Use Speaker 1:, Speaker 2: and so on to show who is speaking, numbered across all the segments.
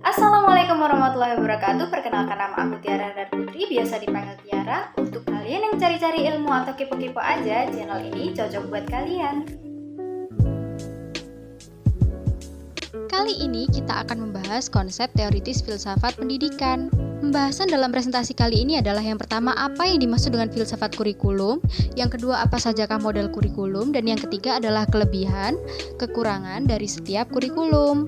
Speaker 1: Assalamualaikum warahmatullahi wabarakatuh. Perkenalkan, nama aku Tiara dan Putri, biasa dipanggil Tiara. Untuk kalian yang cari-cari ilmu atau kepo-kepo aja, channel ini cocok buat kalian.
Speaker 2: Kali ini kita akan membahas konsep teoritis filsafat pendidikan. Pembahasan dalam presentasi kali ini adalah yang pertama, apa yang dimaksud dengan filsafat kurikulum, yang kedua, apa sajakah model kurikulum, dan yang ketiga adalah kelebihan, kekurangan dari setiap kurikulum.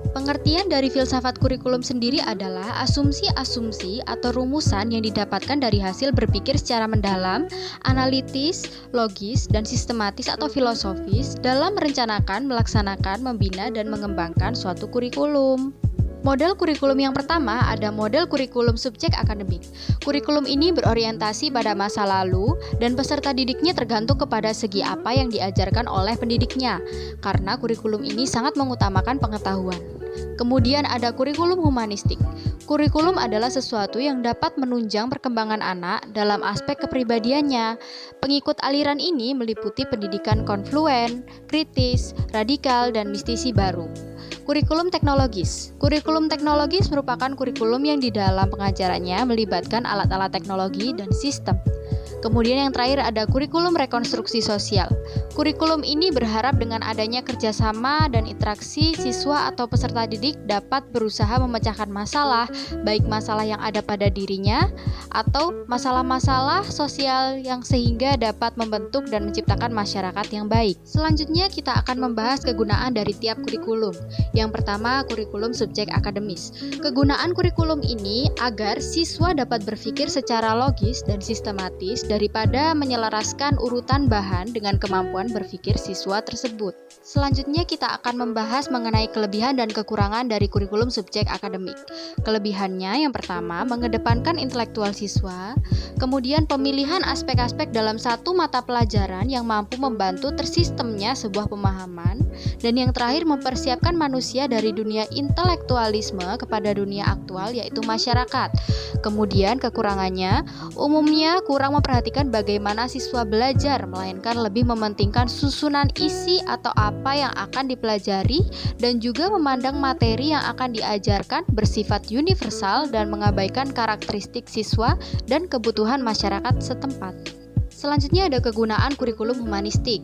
Speaker 2: Pengertian dari filsafat kurikulum sendiri adalah asumsi-asumsi atau rumusan yang didapatkan dari hasil berpikir secara mendalam, analitis, logis, dan sistematis atau filosofis dalam merencanakan, melaksanakan, membina, dan mengembangkan suatu kurikulum. Model kurikulum yang pertama ada model kurikulum subjek akademik. Kurikulum ini berorientasi pada masa lalu dan peserta didiknya tergantung kepada segi apa yang diajarkan oleh pendidiknya, karena kurikulum ini sangat mengutamakan pengetahuan. Kemudian ada kurikulum humanistik. Kurikulum adalah sesuatu yang dapat menunjang perkembangan anak dalam aspek kepribadiannya. Pengikut aliran ini meliputi pendidikan konfluen, kritis, radikal, dan mistisi baru. Kurikulum teknologis. Kurikulum teknologis merupakan kurikulum yang di dalam pengajarannya melibatkan alat-alat teknologi dan sistem. Kemudian yang terakhir ada kurikulum rekonstruksi sosial. Kurikulum ini berharap dengan adanya kerjasama dan interaksi siswa atau peserta didik dapat berusaha memecahkan masalah, baik masalah yang ada pada dirinya atau masalah-masalah sosial yang sehingga dapat membentuk dan menciptakan masyarakat yang baik. Selanjutnya kita akan membahas kegunaan dari tiap kurikulum. Yang pertama, kurikulum subjek akademis. Kegunaan kurikulum ini agar siswa dapat berpikir secara logis dan sistematis daripada menyelaraskan urutan bahan dengan kemampuan berpikir siswa tersebut. Selanjutnya kita akan membahas mengenai kelebihan dan kekurangan dari kurikulum subjek akademik. Kelebihannya yang pertama, mengedepankan intelektual siswa, kemudian pemilihan aspek-aspek dalam satu mata pelajaran yang mampu membantu tersistemnya sebuah pemahaman, dan yang terakhir mempersiapkan manusia dari dunia intelektualisme kepada dunia aktual yaitu masyarakat. Kemudian kekurangannya, umumnya kurang memperhatikan bagaimana siswa belajar, melainkan lebih mementingkan susunan isi atau apa yang akan dipelajari dan juga memandang materi yang akan diajarkan bersifat universal dan mengabaikan karakteristik siswa dan kebutuhan masyarakat setempat. Selanjutnya ada kegunaan kurikulum humanistik.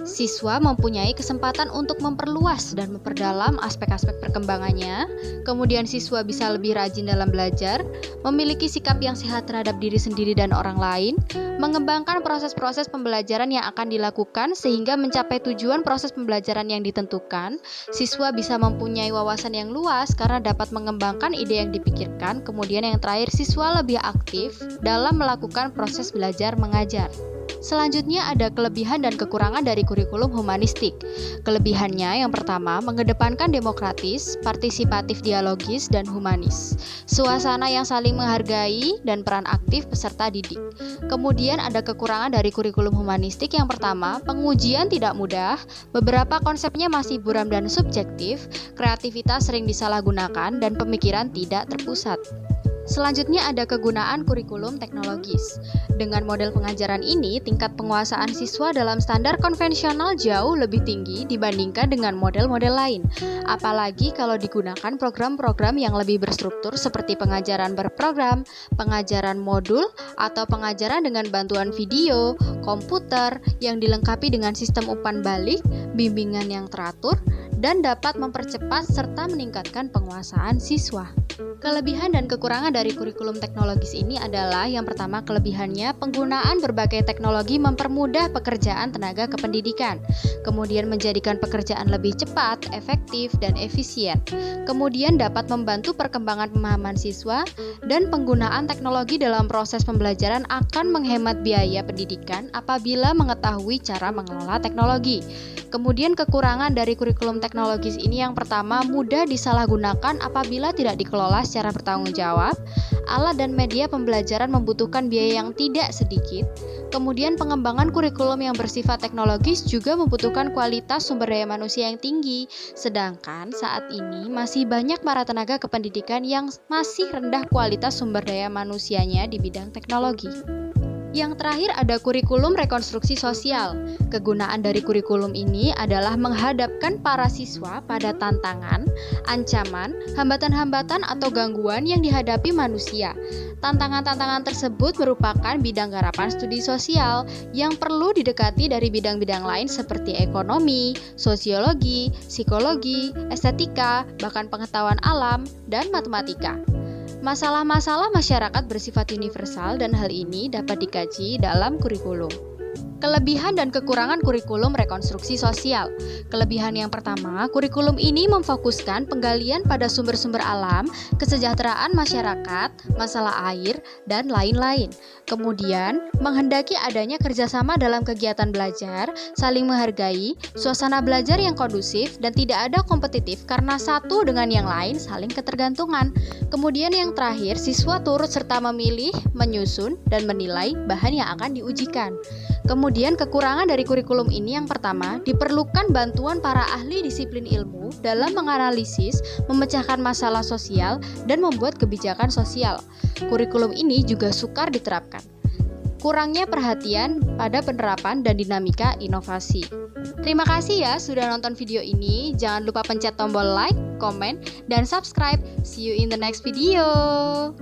Speaker 2: Siswa mempunyai kesempatan untuk memperluas dan memperdalam aspek-aspek perkembangannya. Kemudian siswa bisa lebih rajin dalam belajar, memiliki sikap yang sehat terhadap diri sendiri dan orang lain, mengembangkan proses-proses pembelajaran yang akan dilakukan sehingga mencapai tujuan proses pembelajaran yang ditentukan. Siswa bisa mempunyai wawasan yang luas karena dapat mengembangkan ide yang dipikirkan. Kemudian yang terakhir, siswa lebih aktif dalam melakukan proses belajar mengajar. Selanjutnya ada kelebihan dan kekurangan dari kurikulum humanistik. Kelebihannya yang pertama, mengedepankan demokratis, partisipatif dialogis, dan humanis. Suasana yang saling menghargai dan peran aktif peserta didik. Kemudian ada kekurangan dari kurikulum humanistik. Yang pertama, pengujian tidak mudah, beberapa konsepnya masih buram dan subjektif, kreativitas sering disalahgunakan, dan pemikiran tidak terpusat. Selanjutnya ada kegunaan kurikulum teknologis. Dengan model pengajaran ini, tingkat penguasaan siswa dalam standar konvensional jauh lebih tinggi dibandingkan dengan model-model lain. Apalagi kalau digunakan program-program yang lebih berstruktur seperti pengajaran berprogram, pengajaran modul, atau pengajaran dengan bantuan video, komputer, yang dilengkapi dengan sistem umpan balik, bimbingan yang teratur, dan dapat mempercepat serta meningkatkan penguasaan siswa. Kelebihan dan kekurangan dari kurikulum teknologis ini adalah yang pertama, kelebihannya penggunaan berbagai teknologi mempermudah pekerjaan tenaga kependidikan, kemudian menjadikan pekerjaan lebih cepat, efektif, dan efisien. Kemudian dapat membantu perkembangan pemahaman siswa, dan penggunaan teknologi dalam proses pembelajaran akan menghemat biaya pendidikan apabila mengetahui cara mengelola teknologi. Kemudian kekurangan dari kurikulum teknologis ini yang pertama, mudah disalahgunakan apabila tidak dikelola secara bertanggung jawab. Alat dan media pembelajaran membutuhkan biaya yang tidak sedikit. Kemudian pengembangan kurikulum yang bersifat teknologis juga membutuhkan kualitas sumber daya manusia yang tinggi. Sedangkan saat ini masih banyak para tenaga kependidikan yang masih rendah kualitas sumber daya manusianya di bidang teknologi. Yang terakhir ada kurikulum rekonstruksi sosial. Kegunaan dari kurikulum ini adalah menghadapkan para siswa pada tantangan, ancaman, hambatan-hambatan atau gangguan yang dihadapi manusia. Tantangan-tantangan tersebut merupakan bidang garapan studi sosial yang perlu didekati dari bidang-bidang lain seperti ekonomi, sosiologi, psikologi, estetika, bahkan pengetahuan alam, dan matematika. Masalah-masalah masyarakat bersifat universal dan hal ini dapat dikaji dalam kurikulum. Kelebihan dan kekurangan kurikulum rekonstruksi sosial. Kelebihan yang pertama, kurikulum ini memfokuskan penggalian pada sumber-sumber alam, kesejahteraan masyarakat, masalah air, dan lain-lain. Kemudian, menghendaki adanya kerjasama dalam kegiatan belajar, saling menghargai, suasana belajar yang kondusif, dan tidak ada kompetitif karena satu dengan yang lain saling ketergantungan. Kemudian yang terakhir, siswa turut serta memilih, menyusun, dan menilai bahan yang akan diujikan. Kemudian kekurangan dari kurikulum ini yang pertama, diperlukan bantuan para ahli disiplin ilmu dalam menganalisis, memecahkan masalah sosial, dan membuat kebijakan sosial. Kurikulum ini juga sukar diterapkan. Kurangnya perhatian pada penerapan dan dinamika inovasi. Terima kasih ya sudah nonton video ini. Jangan lupa pencet tombol like, comment, dan subscribe. See you in the next video.